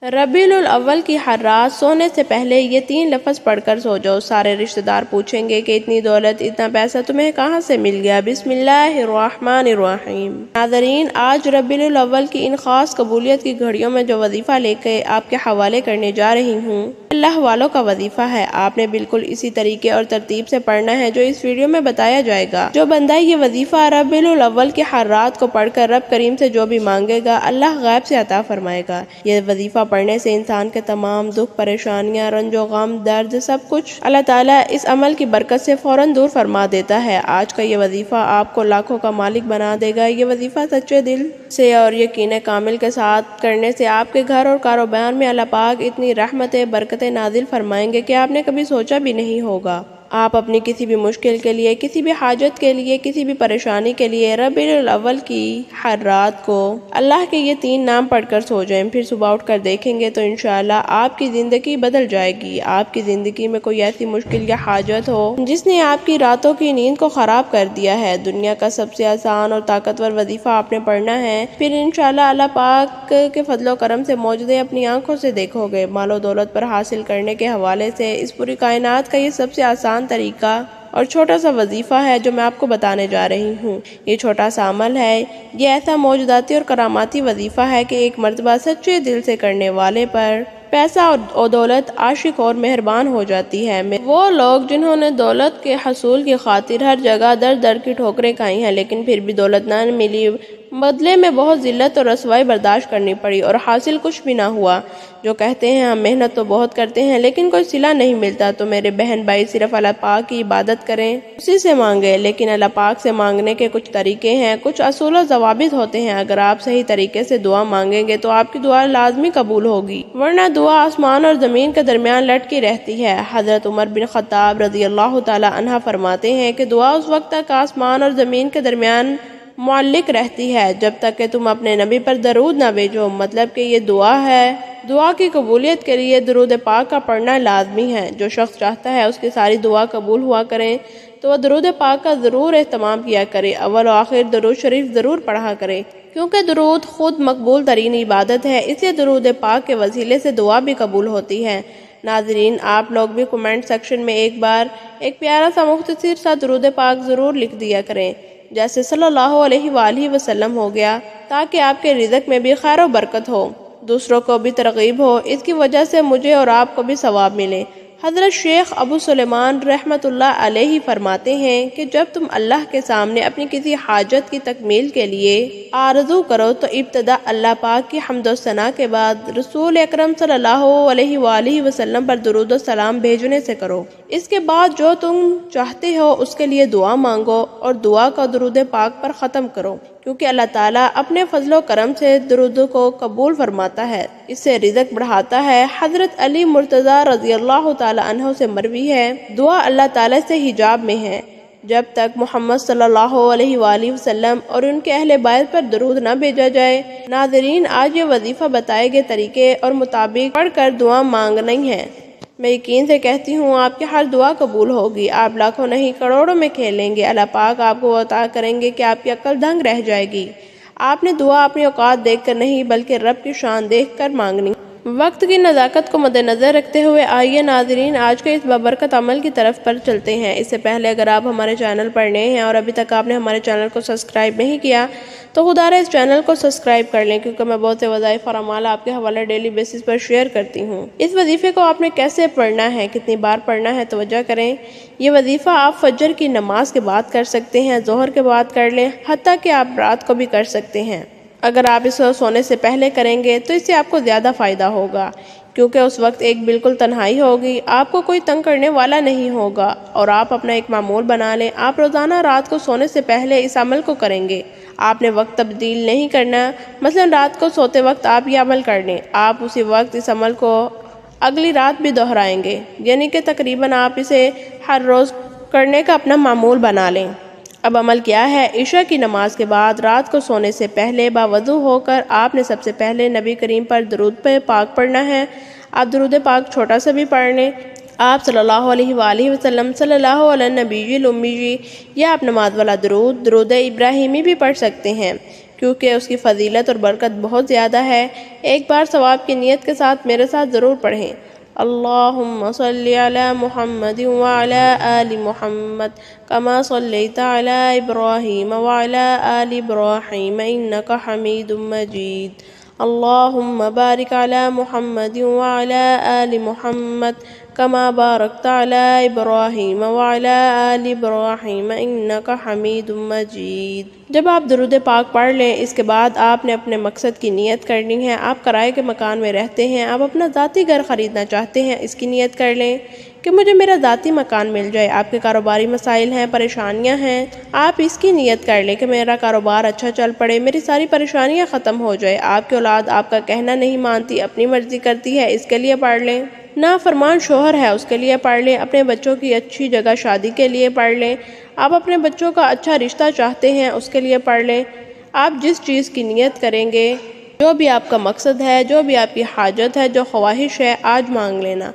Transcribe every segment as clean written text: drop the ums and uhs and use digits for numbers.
ربیع الاول کی ہر رات سونے سے پہلے یہ 3 لفظ پڑھ کر سو جاؤ۔ سارے رشتہ دار پوچھیں گے کہ اتنی دولت، اتنا پیسہ تمہیں کہاں سے مل گیا؟ بسم اللہ الرحمن الرحیم۔ ناظرین، آج ربیع الاول کی ان خاص قبولیت کی گھڑیوں میں جو وظیفہ لے کے آپ کے حوالے کرنے جا رہی ہوں، اللہ والوں کا وظیفہ ہے۔ آپ نے بالکل اسی طریقے اور ترتیب سے پڑھنا ہے جو اس ویڈیو میں بتایا جائے گا۔ جو بندہ یہ وظیفہ ربیع الاول کی ہر رات کو پڑھ کر رب کریم سے جو بھی مانگے گا، اللہ غیب سے عطا فرمائے گا۔ یہ وظیفہ پڑھنے سے انسان کے تمام دکھ، پریشانیاں، رنج و غم، درد، سب کچھ اللہ تعالیٰ اس عمل کی برکت سے فوراً دور فرما دیتا ہے۔ آج کا یہ وظیفہ آپ کو لاکھوں کا مالک بنا دے گا۔ یہ وظیفہ سچے دل سے اور یقین کامل کے ساتھ کرنے سے آپ کے گھر اور کاروبار میں اللہ پاک اتنی رحمتیں، برکتیں نازل فرمائیں گے کہ آپ نے کبھی سوچا بھی نہیں ہوگا۔ آپ اپنی کسی بھی مشکل کے لیے، کسی بھی حاجت کے لیے، کسی بھی پریشانی کے لیے ربیع الاول کی ہر رات کو اللہ کے یہ 3 نام پڑھ کر سو جائیں، پھر صبح اٹھ کر دیکھیں گے تو انشاءاللہ آپ کی زندگی بدل جائے گی۔ آپ کی زندگی میں کوئی ایسی مشکل یا حاجت ہو جس نے آپ کی راتوں کی نیند کو خراب کر دیا ہے، دنیا کا سب سے آسان اور طاقتور وظیفہ آپ نے پڑھنا ہے، پھر انشاءاللہ اللہ پاک کے فضل و کرم سے معجزے اپنی آنکھوں سے دیکھو گے۔ مال و دولت پر حاصل کرنے کے حوالے سے اس پوری کائنات کا یہ سب سے آسان طریقہ اور چھوٹا سا وظیفہ ہے جو میں آپ کو بتانے جا رہی ہوں۔ یہ چھوٹا سا عمل ہے، یہ ایسا معجزاتی اور کراماتی وظیفہ ہے کہ ایک مرتبہ سچے دل سے کرنے والے پر پیسہ اور دولت عاشق اور مہربان ہو جاتی ہے۔ وہ لوگ جنہوں نے دولت کے حصول کی خاطر ہر جگہ در در کی ٹھوکریں کھائی ہیں لیکن پھر بھی دولت نہ ملی، بدلے میں بہت ذلت اور رسوائی برداشت کرنی پڑی اور حاصل کچھ بھی نہ ہوا، جو کہتے ہیں ہم محنت تو بہت کرتے ہیں لیکن کوئی صلہ نہیں ملتا، تو میرے بہن بھائی صرف اللہ پاک کی عبادت کریں، اسی سے مانگیں۔ لیکن اللہ پاک سے مانگنے کے کچھ طریقے ہیں، کچھ اصول و ضوابط ہوتے ہیں۔ اگر آپ صحیح طریقے سے دعا مانگیں گے تو آپ کی دعا لازمی قبول ہوگی، ورنہ دعا آسمان اور زمین کے درمیان لٹکی رہتی ہے۔ حضرت عمر بن خطاب رضی اللہ تعالی عنہ فرماتے ہیں کہ دعا اس وقت تک آسمان اور زمین کے درمیان معلق رہتی ہے جب تک کہ تم اپنے نبی پر درود نہ بھیجو، مطلب کہ یہ دعا ہے۔ دعا کی قبولیت کے لیے درود پاک کا پڑھنا لازمی ہے۔ جو شخص چاہتا ہے اس کی ساری دعا قبول ہوا کریں تو وہ درود پاک کا ضرور اہتمام کیا کرے، اول و آخر درود شریف ضرور پڑھا کرے، کیونکہ درود خود مقبول ترین عبادت ہے، اس لیے درود پاک کے وسیلے سے دعا بھی قبول ہوتی ہے۔ ناظرین، آپ لوگ بھی کمنٹ سیکشن میں ایک پیارا سا مختصر سا درود پاک ضرور لکھ دیا کریں، جیسے صلی اللہ علیہ وآلہ وسلم ہو گیا، تاکہ آپ کے رزق میں بھی خیر و برکت ہو، دوسروں کو بھی ترغیب ہو، اس کی وجہ سے مجھے اور آپ کو بھی ثواب ملے۔ حضرت شیخ ابو سلیمان رحمۃ اللہ علیہ فرماتے ہیں کہ جب تم اللہ کے سامنے اپنی کسی حاجت کی تکمیل کے لیے آرزو کرو تو ابتدا اللہ پاک کی حمد و ثنا کے بعد رسول اکرم صلی اللہ علیہ وآلہ وسلم پر درود و سلام بھیجنے سے کرو۔ اس کے بعد جو تم چاہتے ہو اس کے لیے دعا مانگو اور دعا کا درود پاک پر ختم کرو، کیونکہ اللہ تعالیٰ اپنے فضل و کرم سے درود کو قبول فرماتا ہے، اس سے رزق بڑھاتا ہے۔ حضرت علی مرتضیٰ رضی اللہ تعالی عنہ سے مروی ہے، دعا اللہ تعالیٰ سے حجاب میں ہے، جب تک محمد صلی اللہ علیہ وآلہ وسلم اور ان کے اہل بیت پر درود نہ بھیجا جائے۔ ناظرین، آج یہ وظیفہ بتائے گئے طریقے اور مطابق پڑھ کر دعا مانگنی ہے۔ میں یقین سے کہتی ہوں آپ کی ہر دعا قبول ہوگی، آپ لاکھوں نہیں کروڑوں میں کھیلیں گے، اللہ پاک آپ کو عطا کریں گے کہ آپ کی عقل دنگ رہ جائے گی۔ آپ نے دعا اپنی اوقات دیکھ کر نہیں بلکہ رب کی شان دیکھ کر مانگنی۔ وقت کی نزاکت کو مد نظر رکھتے ہوئے آئیے ناظرین آج کے اس بابرکت عمل کی طرف پر چلتے ہیں۔ اس سے پہلے اگر آپ ہمارے چینل پر نئے ہیں اور ابھی تک آپ نے ہمارے چینل کو سبسکرائب نہیں کیا تو خدا رہا اس چینل کو سبسکرائب کر لیں، کیونکہ میں بہت سے وظائف اور اعمال آپ کے حوالے ڈیلی بیسس پر شیئر کرتی ہوں۔ اس وظیفے کو آپ نے کیسے پڑھنا ہے، کتنی بار پڑھنا ہے، توجہ کریں۔ یہ وظیفہ آپ فجر کی نماز کے بعد کر سکتے ہیں، ظہر کے بعد کر لیں، حتیٰ کہ آپ رات کو بھی کر سکتے ہیں۔ اگر آپ اس کو سونے سے پہلے کریں گے تو اس سے آپ کو زیادہ فائدہ ہوگا، کیونکہ اس وقت ایک بالکل تنہائی ہوگی، آپ کو کوئی تنگ کرنے والا نہیں ہوگا، اور آپ اپنا ایک معمول بنا لیں، آپ روزانہ رات کو سونے سے پہلے اس عمل کو کریں گے۔ آپ نے وقت تبدیل نہیں کرنا، مثلا رات کو سوتے وقت آپ یہ عمل کر لیں، آپ اسی وقت اس عمل کو اگلی رات بھی دہرائیں گے، یعنی کہ تقریباً آپ اسے ہر روز کرنے کا اپنا معمول بنا لیں۔ اب عمل کیا ہے؟ عشاء کی نماز کے بعد رات کو سونے سے پہلے باوضو ہو کر آپ نے سب سے پہلے نبی کریم پر درود پاک پڑھنا ہے۔ آپ درود پاک چھوٹا سا بھی پڑھ لیں، آپ صلی اللہ علیہ وآلہ وسلم صلی اللہ علیہ نبی الامی یا آپ نماز والا درود ابراہیمی بھی پڑھ سکتے ہیں۔ کیونکہ اس کی فضیلت اور برکت بہت زیادہ ہے۔ ایک بار ثواب کی نیت کے ساتھ میرے ساتھ ضرور پڑھیں۔ اللہم صلی علی محمد وعلی آل محمد کما صلیت علی ابراہیم وعلی آل ابراہیم انک حمید مجید۔ اللہم بارک علی محمد وعلی آل محمد کما بارکت علی ابراہیم وعلی آل ابراہیم انک حمید مجید۔ جب آپ درود پاک پڑھ لیں، اس کے بعد آپ نے اپنے مقصد کی نیت کرنی ہے۔ آپ کرائے کے مکان میں رہتے ہیں، آپ اپنا ذاتی گھر خریدنا چاہتے ہیں، اس کی نیت کر لیں کہ مجھے میرا ذاتی مکان مل جائے۔ آپ کے کاروباری مسائل ہیں، پریشانیاں ہیں، آپ اس کی نیت کر لیں کہ میرا کاروبار اچھا چل پڑے، میری ساری پریشانیاں ختم ہو جائے۔ آپ کی اولاد آپ کا کہنا نہیں مانتی، اپنی مرضی کرتی ہے، اس کے لیے پڑھ لیں۔ نافرمان شوہر ہے، اس کے لیے پڑھ لیں۔ اپنے بچوں کی اچھی جگہ شادی کے لیے پڑھ لیں۔ آپ اپنے بچوں کا اچھا رشتہ چاہتے ہیں، اس کے لیے پڑھ لیں۔ آپ جس چیز کی نیت کریں گے، جو بھی آپ کا مقصد ہے، جو بھی آپ کی حاجت ہے، جو خواہش ہے، آج مانگ لینا۔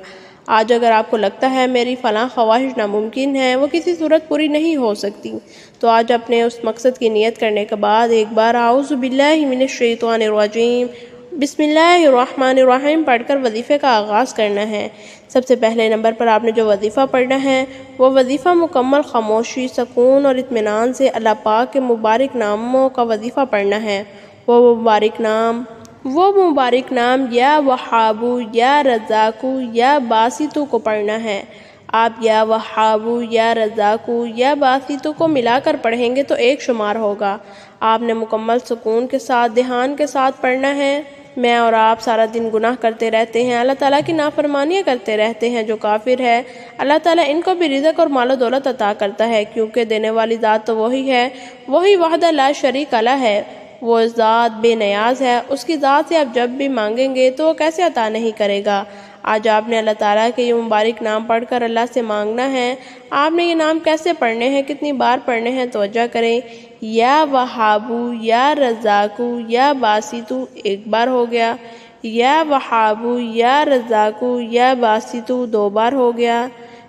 آج اگر آپ کو لگتا ہے میری فلاں خواہش ناممکن ہے، وہ کسی صورت پوری نہیں ہو سکتی، تو آج اپنے اس مقصد کی نیت کرنے کے بعد ایک بار اعوذ باللہ من الشیطان الرجیم بسم اللہ الرحمن الرحیم پڑھ کر وظیفے کا آغاز کرنا ہے۔ سب سے پہلے نمبر پر آپ نے جو وظیفہ پڑھنا ہے، وہ وظیفہ مکمل خاموشی، سکون اور اطمینان سے اللہ پاک کے مبارک ناموں کا وظیفہ پڑھنا ہے۔ وہ مبارک نام یا وہابو، یا رزاقو، یا باسطو کو پڑھنا ہے۔ آپ یا وہابو، یا رزاقو، یا باسطو کو ملا کر پڑھیں گے تو ایک شمار ہوگا۔ آپ نے مکمل سکون کے ساتھ، دھیان کے ساتھ پڑھنا ہے۔ میں اور آپ سارا دن گناہ کرتے رہتے ہیں، اللہ تعالیٰ کی نافرمانیاں کرتے رہتے ہیں۔ جو کافر ہے، اللہ تعالیٰ ان کو بھی رزق اور مال و دولت عطا کرتا ہے، کیونکہ دینے والی ذات تو وہی ہے، وہی وحدہ لا شریک لہ ہے۔ وہ ذات بے نیاز ہے، اس کی ذات سے آپ جب بھی مانگیں گے تو وہ کیسے عطا نہیں کرے گا۔ آج آپ نے اللہ تعالیٰ کے یہ مبارک نام پڑھ کر اللہ سے مانگنا ہے۔ آپ نے یہ نام کیسے پڑھنے ہیں، کتنی بار پڑھنے ہیں، توجہ کریں۔ یا وہابو، یا رزاقو، یا باسطو ایک بار ہو گیا۔ یا وہابو، یا رزاقو، یا باسطو دو بار ہو گیا۔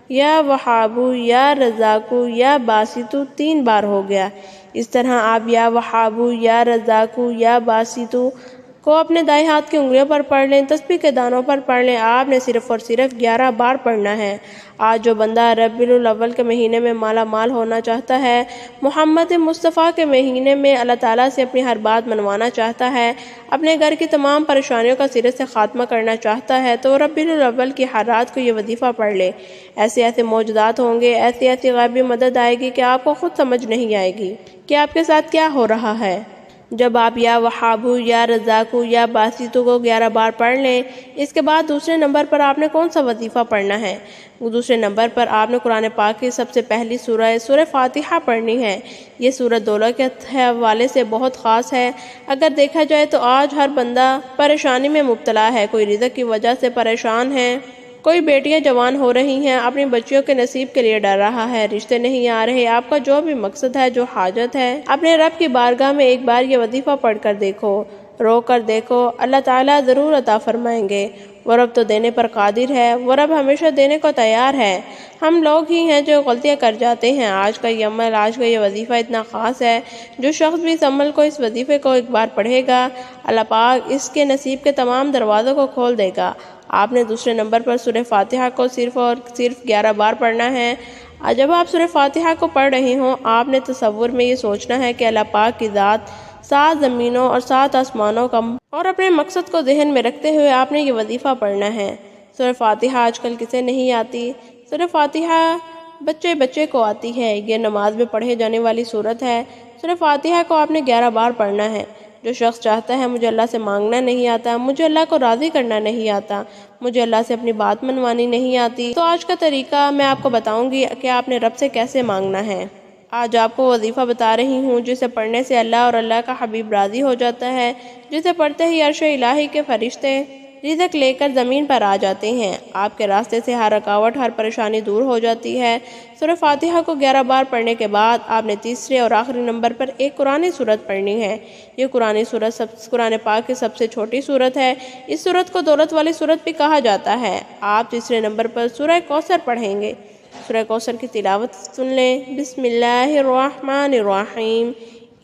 یا وہابو، یا رزاقو، یا باسطو تین بار ہو گیا۔ اس طرح آپ یا وہابو، یا رزاقو، یا باسطو کو اپنے دائیں ہاتھ کی انگلیوں پر پڑھ لیں، تسبیح کے دانوں پر پڑھ لیں۔ آپ نے صرف اور صرف 11 بار پڑھنا ہے۔ آج جو بندہ ربیع الاول کے مہینے میں مالا مال ہونا چاہتا ہے، محمد مصطفیٰ کے مہینے میں اللہ تعالیٰ سے اپنی ہر بات منوانا چاہتا ہے، اپنے گھر کی تمام پریشانیوں کا سرے سے خاتمہ کرنا چاہتا ہے، تو ربیع الاول کی ہر رات کو یہ وظیفہ پڑھ لے۔ ایسے معجزات ہوں گے، ایسی غیبی مدد آئے گی کہ آپ کو خود سمجھ نہیں آئے گی کہ آپ کے ساتھ کیا ہو رہا ہے۔ جب آپ یا وہابو، یا رزاقو، یا باسطو کو 11 بار پڑھ لیں، اس کے بعد دوسرے نمبر پر آپ نے کون سا وظیفہ پڑھنا ہے؟ دوسرے نمبر پر آپ نے قرآن پاک کی سب سے پہلی سورہ فاتحہ پڑھنی ہے۔ یہ سورہ دولہ کے حوالے سے بہت خاص ہے۔ اگر دیکھا جائے تو آج ہر بندہ پریشانی میں مبتلا ہے، کوئی رزق کی وجہ سے پریشان ہے، کوئی بیٹیاں جوان ہو رہی ہیں، اپنی بچیوں کے نصیب کے لیے ڈر رہا ہے، رشتے نہیں آ رہے۔ آپ کا جو بھی مقصد ہے، جو حاجت ہے، اپنے رب کی بارگاہ میں ایک بار یہ وظیفہ پڑھ کر دیکھو، رو کر دیکھو، اللہ تعالیٰ ضرور عطا فرمائیں گے۔ وہ رب تو دینے پر قادر ہے، وہ رب ہمیشہ دینے کو تیار ہے۔ ہم لوگ ہی ہیں جو غلطیاں کر جاتے ہیں۔ آج کا یہ عمل، آج کا یہ وظیفہ اتنا خاص ہے، جو شخص بھی اس عمل کو، اس وظیفے کو ایک بار پڑھے گا، اللہ پاک اس کے نصیب کے تمام دروازوں کو کھول دے گا۔ آپ نے دوسرے نمبر پر سورہ فاتحہ کو صرف اور صرف 11 بار پڑھنا ہے۔ جب آپ سورہ فاتحہ کو پڑھ رہے ہوں، آپ نے تصور میں یہ سوچنا ہے کہ اللہ پاک کی ذات 7 زمینوں اور 7 آسمانوں کا، اور اپنے مقصد کو ذہن میں رکھتے ہوئے آپ نے یہ وظیفہ پڑھنا ہے۔ سورہ فاتحہ آج کل کسے نہیں آتی؟ سورہ فاتحہ بچے کو آتی ہے، یہ نماز میں پڑھے جانے والی سورت ہے۔ سورہ فاتحہ کو آپ نے 11 بار پڑھنا ہے۔ جو شخص چاہتا ہے مجھے اللہ سے مانگنا نہیں آتا، مجھے اللہ کو راضی کرنا نہیں آتا، مجھے اللہ سے اپنی بات منوانی نہیں آتی، تو آج کا طریقہ میں آپ کو بتاؤں گی کہ آپ نے رب سے کیسے مانگنا ہے۔ آج آپ کو وظیفہ بتا رہی ہوں جسے پڑھنے سے اللہ اور اللہ کا حبیب راضی ہو جاتا ہے، جسے پڑھتے ہی عرش الہی کے فرشتے رزق لے کر زمین پر آ جاتے ہیں، آپ کے راستے سے ہر رکاوٹ، ہر پریشانی دور ہو جاتی ہے۔ سورہ فاتحہ کو 11 بار پڑھنے کے بعد آپ نے تیسرے اور آخری نمبر پر ایک قرآن سورت پڑھنی ہے۔ یہ قرآن سورت قرآن پاک کی سب سے چھوٹی سورت ہے۔ اس سورت کو دولت والی سورت بھی کہا جاتا ہے۔ آپ تیسرے نمبر پر سورہ کوثر پڑھیں گے۔ سورہ کوثر کی تلاوت سن لیں۔ بسم اللہ الرحمن الرحیم